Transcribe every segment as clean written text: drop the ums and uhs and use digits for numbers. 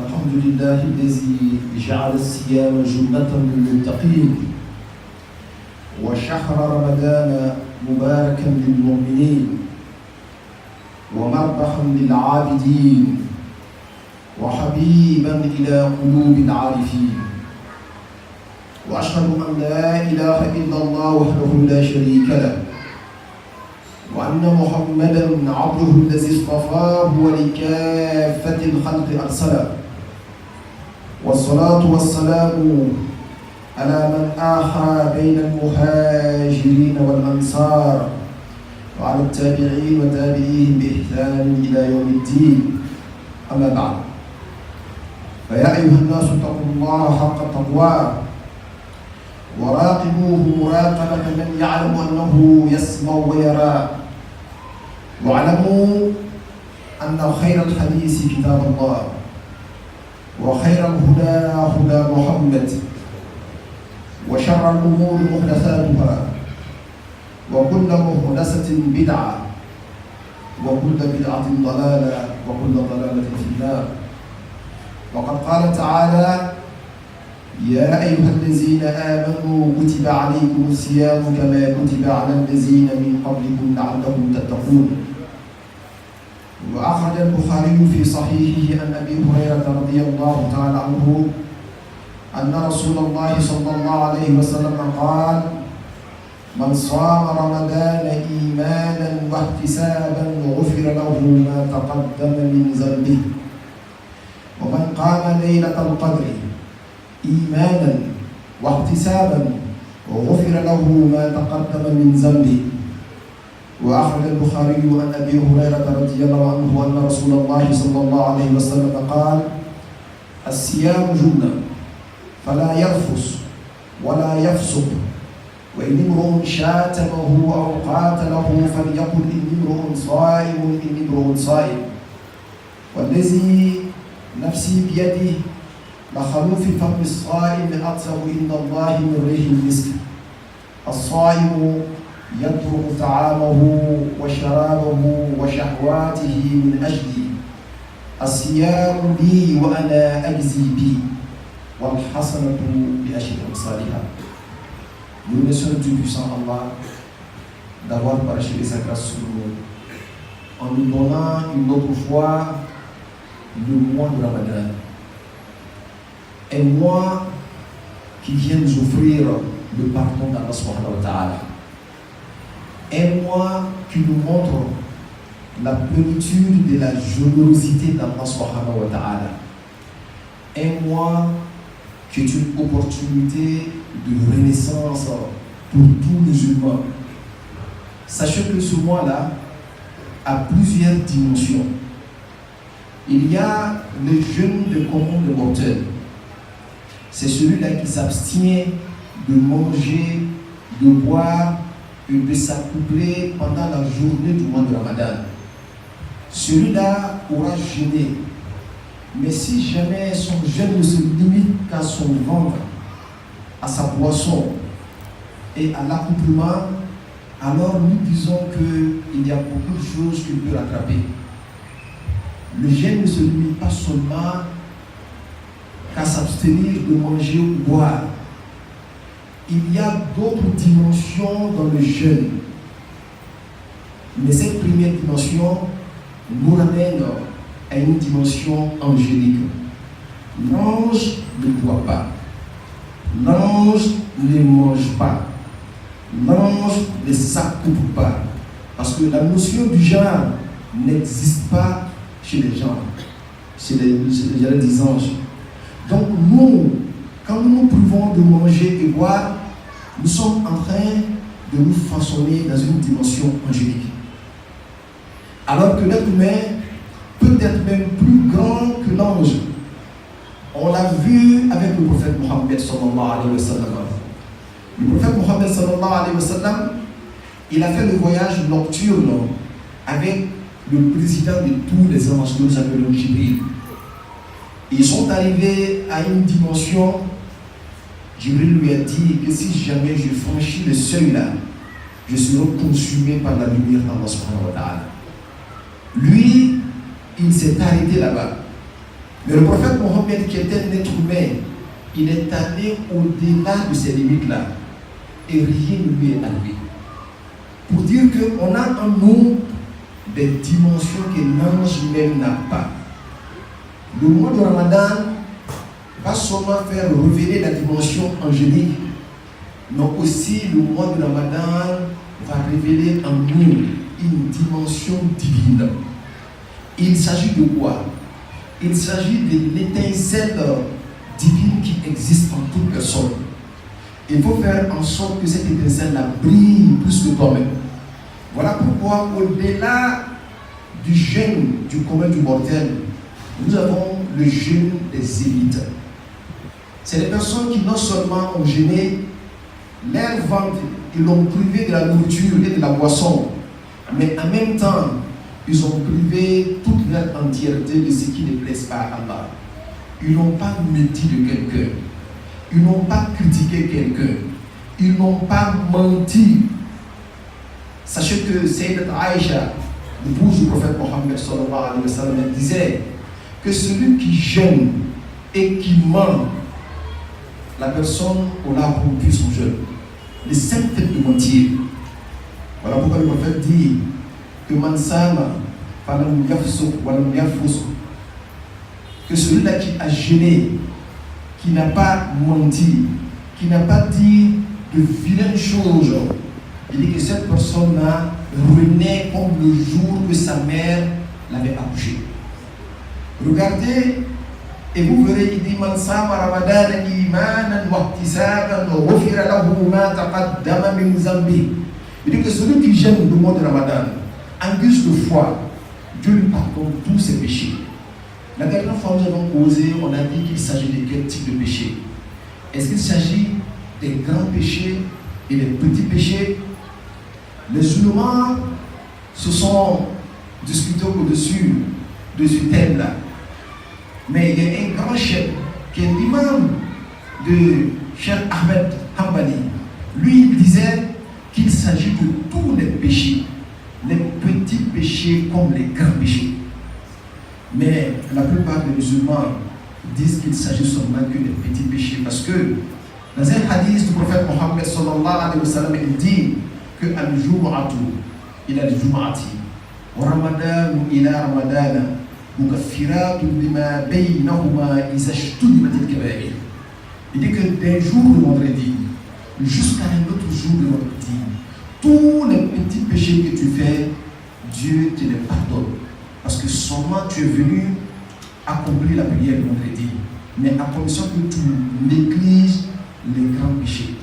الحمد لله الذي جعل الصيام جنة للمتقين وشهر رمضان مباركا للمؤمنين ومربحا للعابدين وحبيبا إلى قلوب العارفين وأشهد أن لا إله إلا الله وحده لا شريك له وأن محمدا عبده الذي اصطفاه ولكافة الخلق أرسله والصلاة والسلام على من آخى بين المهاجرين والأنصار وعلى التابعين وتابعيهم بإحسان إلى يوم الدين أما بعد فيا أيها الناس اتقوا الله حق تقواه وراقبوه مراقبة من يعلم أنه يسمع ويرى واعلموا أن خير الحديث كتاب الله وخير الهدى هدى محمد وشر الأمور محدثاتها وكل محدثة بدعة وكل بدعة ضلالة وكل ضلالة في النار وقد قال تعالى يا أيها الذين آمنوا كتب عليكم الصيام كما كتب على الذين من قبلكم لعلكم تتقون وأخرج البخاري في صحيحه عن أبي هريرة رضي الله تعالى عنه أن رسول الله صلى الله عليه وسلم قال من صام رمضان إيمانا واحتسابا غفر له ما تقدم من ذنبه ومن قام ليلة القدر إيمانا واحتسابا وغفر له ما تقدم من ذنبه وأخرج البخاري عن أبي هريرة رضي الله عنه أن رسول الله صلى الله عليه وسلم قال الصيام جنة فلا يرفث ولا يفسق وإن امرؤ شاتمه أو قاتله فليقل إني امرؤ صائم إني امرؤ صائم والذي نفسي بيده لخلوف فم الصائم أطيب عند الله من ريح المسك الصائم يترك طعامه وشرابه وشهواته من أجلي الصيام لي وأنا أجزي به والحسنة بأشر أمثالها. Nous remercions le Dieu puissant Allah d'avoir parachevé sa grâce sur nous en nous donnant une autre fois le mois de Ramadan. Un mois qui vient nous offrir le pardon d'Allah subhanahu wa ta'ala. Un mois qui nous montre la plénitude de la générosité d'Allah subhanahu wa ta'ala. Un mois qui est une opportunité de renaissance pour tous les musulmans. Sachez que ce mois-là a plusieurs dimensions. Il y a le jeûne de commun des mortels. C'est celui-là qui s'abstient de manger, de boire et de s'accoupler pendant la journée du mois de Ramadan. Celui-là aura jeûné. Mais si jamais son jeûne ne se limite qu'à son ventre, à sa boisson et à l'accouplement, alors nous disons qu'il y a beaucoup de choses qu'il peut rattraper. Le jeûne ne se limite pas seulement qu'à s'abstenir de manger ou boire. Il y a d'autres dimensions dans le jeûne. Mais cette première dimension nous ramène à une dimension angélique. L'ange ne boit pas. L'ange ne mange pas. L'ange ne s'accouple pas. Parce que la notion du genre n'existe pas chez les gens, chez les anges. Donc nous, quand nous nous privons de manger et boire, nous sommes en train de nous façonner dans une dimension angélique. Alors que l'être humain peut être même plus grand que l'ange. On l'a vu avec le prophète Mohammed sallallahu alayhi wa sallam. Le prophète Mohammed sallallahu alayhi wa sallam, il a fait le voyage nocturne avec le président de tous les anges, que nous appelons Jibril. Ils sont arrivés à une dimension, Jibril lui a dit que si jamais je franchis le seuil là, je serai consumé par la lumière d'Allah subhanahu wa ta'ala. Lui, il s'est arrêté là-bas. Mais le prophète Mohammed, qui était un être humain, il est allé au-delà de ces limites-là. Et rien ne lui est arrivé. Pour dire qu'on a en nous des dimensions que l'ange même n'a pas. Le mois de Ramadan va seulement faire révéler la dimension angélique, mais aussi le mois de Ramadan va révéler en nous une dimension divine. Il s'agit de quoi? Il s'agit de l'étincelle divine qui existe en toute personne. Il faut faire en sorte que cette étincelle-là brille plus que toi-même. Voilà pourquoi, au-delà du jeûne du commun du mortel, nous avons le jeûne des élites. C'est les personnes qui non seulement ont jeûné, leur ventre, ils l'ont privé de la nourriture et de la boisson, mais en même temps, ils ont privé toute leur entièreté de ce qui ne plaise pas à Allah. Ils n'ont pas menti de quelqu'un. Ils n'ont pas critiqué quelqu'un. Ils n'ont pas menti. Sachez que Sayyidat Aïcha, l'épouse du prophète Mohammed sallallahu alayhi wa sallam, disait que celui qui jeûne et qui ment, la personne aura rompu son jeûne. Le simple fait de mentir. Voilà pourquoi le prophète dit que Mansama, que celui-là qui a jeûné, qui n'a pas menti, qui n'a pas dit de vilaines choses, il dit que cette personne-là renaît comme le jour que sa mère l'avait accouché. Regardez et vous verrez, il dit Mansama Ramadan imanan wa ihtisaban wa ghufira lahu ma taqaddama min zambi. Il dit que celui qui jeûne le mois de Ramadan en guise de foi, Dieu lui pardonne tous ses péchés. La dernière fois nous avons causé, on a dit qu'il s'agit de quel type de péché? Est-ce qu'il s'agit des grands péchés et des petits péchés? Les ulémas se sont discutés au-dessus de ce thème-là. Mais il y a un grand chef qui est l'imam de Cheikh Ahmed Hanbali. Lui, il disait qu'il s'agit de tous les péchés, les petits péchés comme les grands péchés. Mais la plupart des musulmans disent qu'il s'agit seulement que des petits péchés, parce que dans un hadith du prophète Mohammed sallallahu alayhi wa sallam, il dit que al-jumu'atu ila al-jumu'ati wa ramadanu ila ramadana mukaffiratun lima baynahuma iza ijtunibat al-kaba'ir. Il dit que d'un jour de vendredi jusqu'à un autre jour de vendredi, tous les petits péchés que tu fais, Dieu te les pardonne. Parce que seulement tu es venu accomplir la prière le vendredi, mais à condition que tu négliges les grands péchés.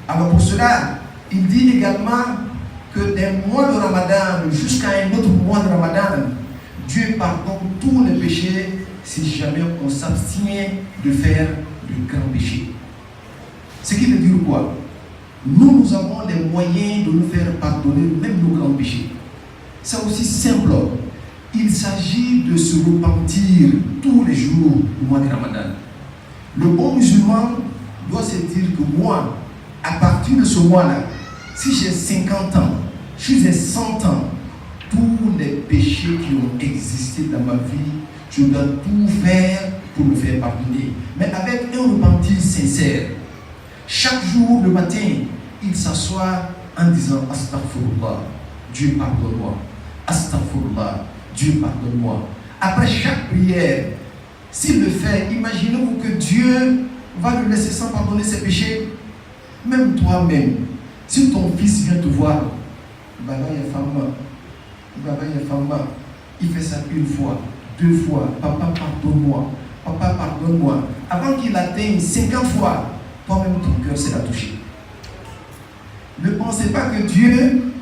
Alors pour cela, il dit également que d'un mois de Ramadan jusqu'à un autre mois de Ramadan, Dieu pardonne tous les péchés si jamais on s'abstient de faire de grands péchés. Ce qui veut dire quoi? Nous avons les moyens de nous faire pardonner même nos grands péchés. C'est aussi simple. Il s'agit de se repentir tous les jours du mois de Ramadan. Le bon musulman doit se dire que moi, à partir de ce mois-là, si j'ai 50 ans, si j'ai 100 ans, tous les péchés qui ont existé dans ma vie, je dois tout faire pour me faire pardonner. Mais avec un repentir sincère. Chaque jour, le matin, il s'assoit en disant Astaghfirullah, Dieu pardonne-moi. Astaghfirullah, Dieu pardonne-moi. Après chaque prière, s'il le fait, imaginez-vous que Dieu va le laisser sans pardonner ses péchés. Même toi-même, si ton fils vient te voir, il fait ça une fois, 2 fois, papa pardonne-moi, papa pardonne-moi. Avant qu'il atteigne 50 fois, toi-même ton cœur s'est touché. Ne pensez pas que Dieu,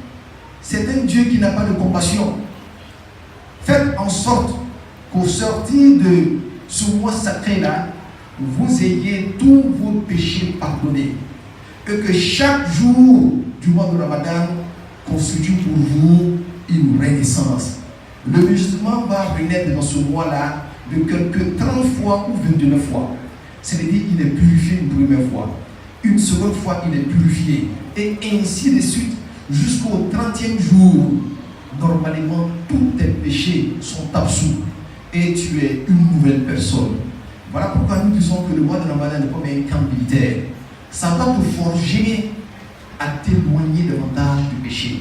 c'est un Dieu qui n'a pas de compassion. Faites en sorte qu'au sortir de ce mois sacré-là, vous ayez tous vos péchés pardonnés. Et que chaque jour du mois de Ramadan constitue pour vous une renaissance. Le musulman va renaître dans ce mois-là de quelques 30 fois ou 29 fois. C'est-à-dire qu'il est purifié une première fois. Une seconde fois, il est purifié. Et ainsi de suite, jusqu'au 30e jour. Normalement, tous tes péchés sont absous. et tu es une nouvelle personne. Voilà pourquoi nous disons que le mois de Ramadan n'est pas comme un camp militaire. Ça va te forger à t'éloigner davantage du péché.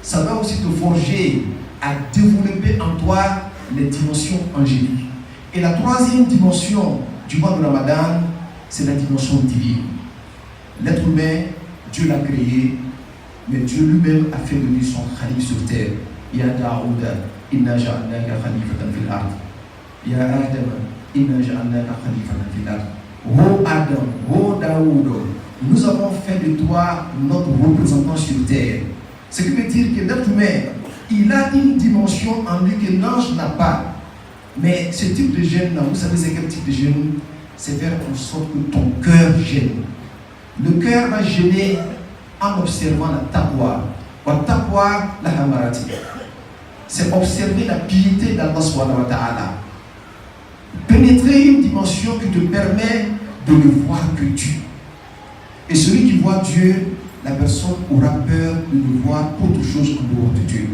Ça va aussi te forger à développer en toi les dimensions angéliques. Et la troisième dimension du mois de Ramadan, c'est la dimension divine. L'être humain, Dieu l'a créé, mais Dieu lui-même a fait de lui son khalif sur terre. Ya Daouda, inna ja'alnaka khalifatan fil ard. Ya Adam, inna ja'alnaka khalifatan fil ard. Oh Adam, oh Daoud, nous avons fait de toi notre représentant sur terre. Ce qui veut dire que l'être humain, il a une dimension en lui que l'ange n'a pas. Mais ce type de gêne-là, vous savez c'est quel type de gêne? C'est faire en sorte que ton cœur gêne. Le cœur va gêner en observant la taqwa. Wa taqwa la hamarati. C'est observer la piété d'Allah subhanahu wa ta'ala. Pénétrer une dimension qui te permet de ne voir que Dieu. Et celui qui voit Dieu, la personne aura peur de ne voir autre chose en dehors de Dieu.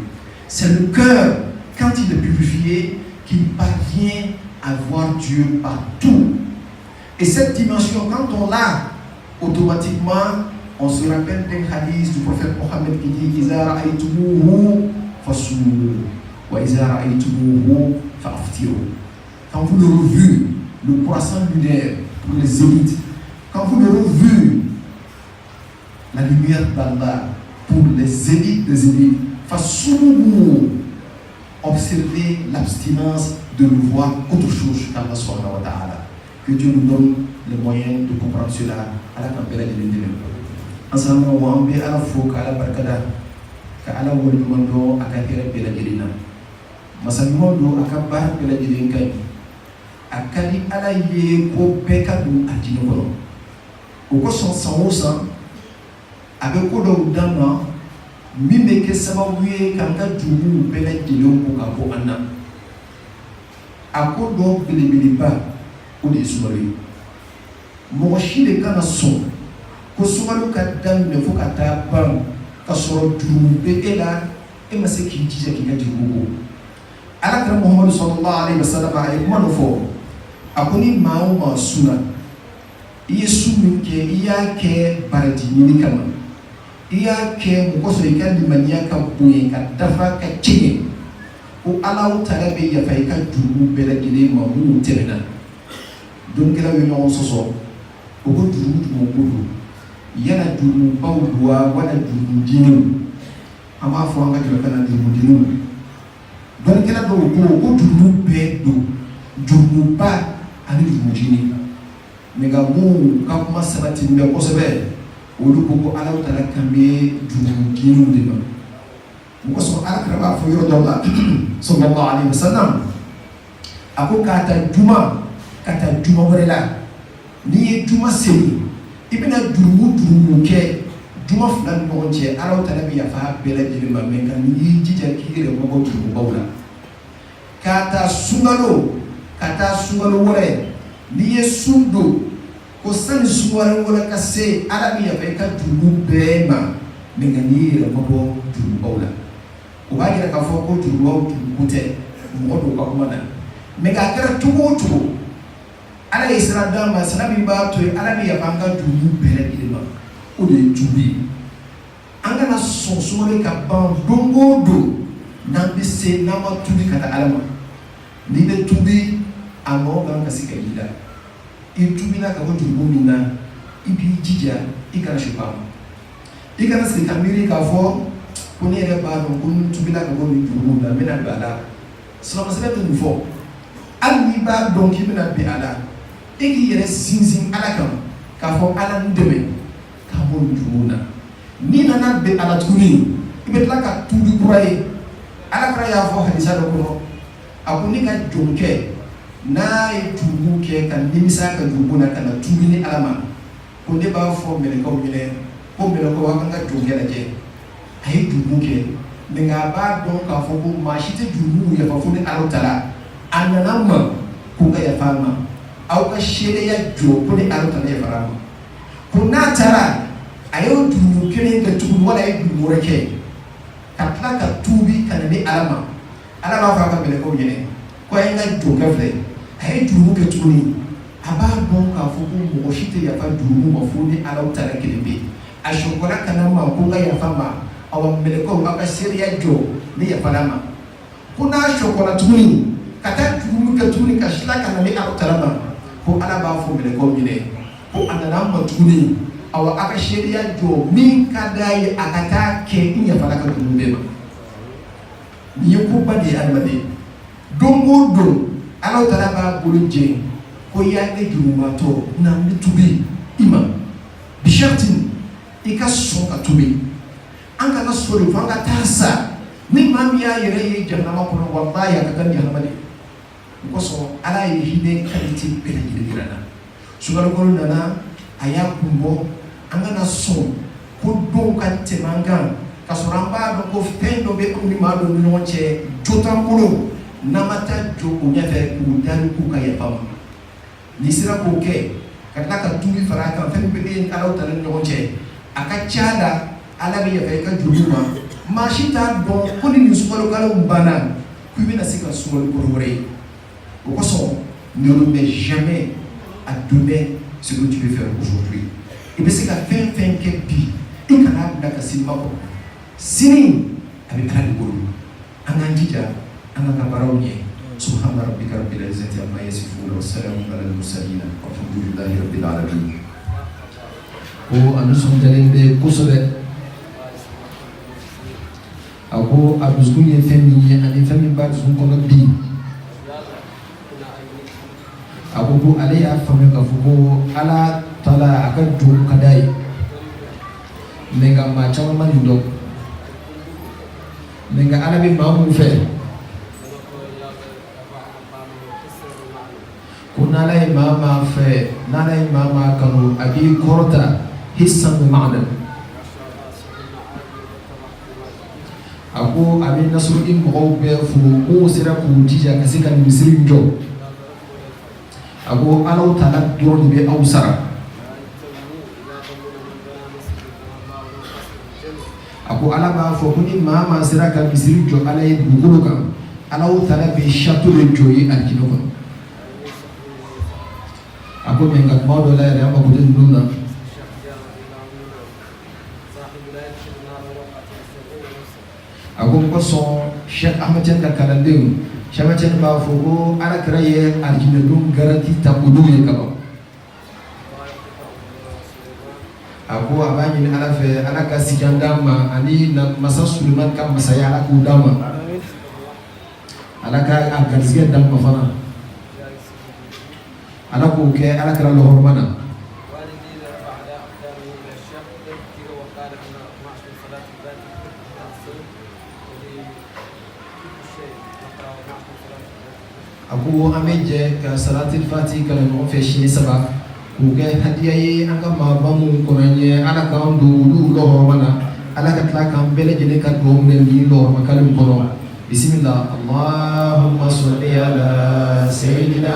C'est le cœur, quand il est purifié, qu'il parvient à voir Dieu partout. Et cette dimension, quand on l'a, automatiquement, on se rappelle d'un hadith du prophète Mohammed qui dit Iza ra'aytumuhu fasulu wa iza ra'aytumuhu fa'aftiru. Quand vous l'aurez vu, le croissant lunaire pour les élites, quand vous l'aurez vu, la lumière d'Allah pour les élites des élites, fasulu, observez l'abstinence de ne voir autre chose qu'Allah subhanahu wa ta'ala. Que Dieu nous donne les moyens de comprendre cela à la campagne de l'Indien. Ensemble, on va enlever à la fois qu'à la barcada, qu'à la wolumondo, à la terre de la Gélina. Masamondo, à la barre de la Gélina, à Kali à la Yé, au Pekadou, à Dinokono. Au cours de son sang, avec Kodo Dama, Mimeke Samawé, Kanka Djoumou, Pele Gélon, au Kapo Anna. À Kodo Bilibiliba. O de sumali mɔgɔ si de kana sɔn ko sumali ka daminɛ fo ka taa ban ka sɔrɔ juru bɛ e la e ma se k'i jija k'i ka juru bɔ Alakira Muhammadu sallallahu alaihi wasallam a ye kuma dɔ fɔ a ko ni maa o maa sunna i ye su min kɛ i y'a kɛ baraji ɲini kama i y'a kɛ mɔgɔ sɔrɔ i ka limaniya ka bonya ka dafa ka cɛɲɛ ko Alahu Taala bɛ yafa i ka juru bɛɛ lajɛlen ma minnu tɛmɛna. Donc la union soso o ko juru mo gudu yana juru bawduwa wala juru dinu ama fo anga jura kana juru dinu donc la do ko juru be do juru ba ani juru dinu mega mu ka kuma sabati mbe ko sebe o du ko ala Taala kambe juru dinu de ba mo so ala kraba fo yoro dolla sallallahu alaihi wasallam ako kata juma kata juma wɛrɛ la n'i ye juma seli i bɛna jurumu kɛ juma fila ni ɲɔgɔn cɛ Ala Taala bɛ yafa bɛɛ lajɛlen ma mɛ nka n'i y'i jija k'i yɛrɛ mabɔ jurumubaw la ka taa sunkalo wɛrɛ n'i ye sun don ko sani sunkalo wɛrɛ ka se Ala bɛ yafa i ka jurumu bɛɛ ma mɛ nka n'i yɛrɛ mabɔ jurumubaw la o b'a yira k'a fɔ ko jurumubaw jurumu tɛ mɔgɔ dɔw ka kuma na mɛ k'a kɛra cogo o cogo Ala ye sira d'an ma sira min b'a to Ala bɛ yafa an ka juru bɛɛ lajɛlen ma o de ye tubi ye an kana sɔn sumalen ka ban don o don n'an bɛ se n'an ma tubi ka taa Ala ma n'i bɛ tubi a nɔ kan ka se ka y'i la i tubila ka bɔ juru min na i b'i jija i kana se ba ma i kana sigi ka miiri k'a fɔ ko ne yɛrɛ b'a dɔn ko n tubila ka bɔ nin juru la n bɛna don a la silamɛsɛbɛ tɛ nin fɔ hali n'i b'a dɔn k'i bɛna bin a la e k'i yɛrɛ sinsin Ala kan k'a fɔ Ala n dɛmɛ k'a bɔ nin juru na n'i nana bɛn Ala tuguni i bɛ tila ka tubi kura ye Alakira y'a fɔ hadisa dɔ kɔnɔ a ko ne ka jɔn kɛ n'a ye juru kɛ ka nimisa ka juru na ka na tubi ni Ala ma ko ne b'a fɔ mɛlɛkɛw ɲɛna ko mɛlɛkɛw a kan ka jɔn kɛ lajɛ a ye juru kɛ mɛ nka a b'a dɔn k'a fɔ ko maa si tɛ juru yafa fo ni Ala Taala a nana ma ko ka yafa ma aw ka seereya jɔ ko ni Ala Taala yafara ma ko n'a taara a ye juru kelen kɛ tuguni wala a ye juru wɛrɛ kɛ ka tila ka tuubi ka na ni Ala ma Ala b'a fɔ a ka mɛlɛkɛw ɲɛna ko ko ay nga jo ka fɛ a ye jurumu kɛ tuguni a b'a dɔn k'a fɔ ko mɔgɔ si tɛ yafa jurumu ma fo ni Ala Taala kelen bɛ a sɔkɔla kana ma ko n ka yafa ma aw mɛlɛkɛw aw ka seereya jɔ ni yafala ma ko n'a sɔkɔla tuguni ka taa jurumu kɛ tuguni ka tila ka na ni Ala Taala ma ko Ala b'a fɔ mɛlɛkɛw ɲinɛ ko a nana ma tuguni aw a ka seereya jɔ min ka d'a ye a ka taa kɛ n yafala ka jurumu bɛɛ ma nin ye koba de ye adamaden don o don Ala Taala b'a bolo jɛ ko i y'a kɛ jurumatɔ na n bɛ tubi i ma bi sharti i ka sɔn ka tubi an kana sɔn de fo an ka taa sa ni maa min y'a yɛrɛ ye jahanama kɔnɔ wallahi a ka kan jahanama de o kosɔn Ala ye hinɛ qualité bɛɛ lajɛlen jira n na sunkalo nana a y'a kun bɔ an kana sɔn ko dɔw ka tɛmɛ an kan ka sɔrɔ an b'a dɔn ko fɛn dɔ bɛ anw ni maa dɔ ni ɲɔgɔn cɛ jo t'an bolo n'an ma taa jɔ o ɲɛfɛ k'u dari k'u ka yafa ma n'i sera k'o kɛ ka tila ka tubi fara a kan fɛn min bɛ e ni Ala Taala ni ɲɔgɔn cɛ a ka ca la Ala bɛ yafa i ka juru ma maa si t'a dɔn ko ni nin sunkalo banna ko i bɛna se ka sunkalo kɔrɔ wɛrɛ ye o kosɔn ne remets jamais à demain ce que tu peux faire aujourd'hui i bɛ se ka fɛn fɛn kɛ bi i kana bila ka sini ma kɔrɔ sini a bɛ Ala de bolo an k'an jija an ka baaraw ɲɛ سبحان ربك رب العزة عما يصفون والسلام على المرسلين والحمد لله رب العالمين. ko anu sɔndalen bɛ kosɛbɛ a ko a dusukun ye fɛn min ye ani fɛn min b'a dusukun kɔnɔ bi a ko ale y'a faamuya k'a fɔ ko Ala Taala a ka jɔn ka d'a ye mɛ nka maa caman ma nin dɔn mɛ nka Ala bɛ maa mun fɛ ko n'Ala ye maa maa fɛ n'Ala ye maa maa kanu a b'i kɔrɔta hissan wa ma'nan a ko a bɛ nasɔrɔ i mɔgɔw bɛɛ fo k'u sera k'u jija ka se ka misiri jɔ a ko Ala Taala dɔrɔn de bɛ aw sara a ko Ala b'a fɔ ko ni maa maa sera ka misiri jɔ Ala ye dugukolo kan Ala Taala bɛ château de jɔ ye alijinɛ kɔnɔ a ko mɛ nka tuma dɔ la yɛrɛ an mako tɛ ninnu na a ko n kosɔn Cheikh Ahmed Tidiane ka kalandenw Cheikh Ahmed Tidiane b'a fɔ ko Alakira ye alijinɛdenw garanti ta olu ye kaban a ko a b'a ɲini Ala fɛ Ala ka sijan d'an ma ani masa Sulemani ka masaya Ala k'o d'an ma Ala ka a garizigɛ d'an ma fana Ala k'o kɛ Alakira lɔhɔrɔma na a ko an bɛ jɛ ka salatil fati kalan ɲɔgɔn fɛ siɲɛ 3 k'o kɛ hadiya ye an ka maaba minnu kɔnɔ ɲɛ Ala k'an don olu lɔhɔrɔma na Ala ka tila k'an bɛɛ lajɛlen ka dugawu minɛ nin lɔhɔrɔmakalo in kɔnɔ bisimila Allahumma salli ala sayyidina